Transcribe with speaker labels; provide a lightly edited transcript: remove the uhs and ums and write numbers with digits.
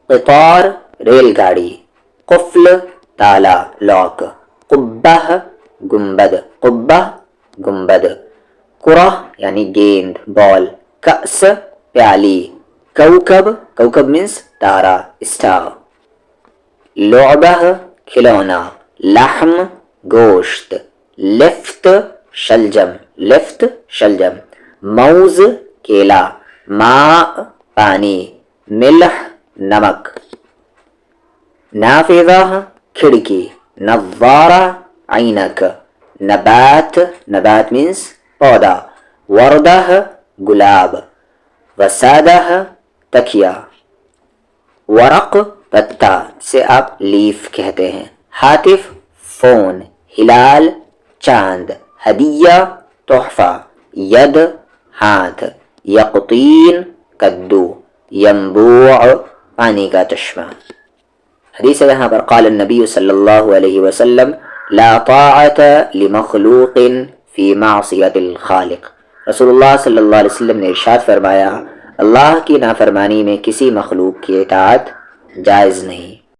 Speaker 1: قطار ریل گاڑی، قفل تالا لاک، قبہ گنبد، قبہ گنبد، کرہ یعنی گیند بال، کأس پیالی، کوکب کوکب مینس تارا اسٹار، لعبہ کھلونا، لحم گوشت، لفت شلجم، لفت شلجم، موز کیلا، ماء پانی، ملح نمک، نافذہ کھڑکی، نظارہ عینک، نبات نبات مینس پودا، وردہ گلاب، وسادہ تکیا، ورق پتا سے آپ لیف کہتے ہیں، ہاتف فون، ہلال چاند، ہدیہ تحفہ، ید ہاتھ، یقطین کدو، ینبوع پانی کا چشمہ۔ حدیث ہے یہاں پر قال النبی صلی اللہ علیہ وسلم لا طاعت لمخلوق فی معصیت الخالق، رسول اللہ صلی اللہ علیہ وسلم نے ارشاد فرمایا اللہ کی نافرمانی میں کسی مخلوق کی اطاعت جائز نہیں۔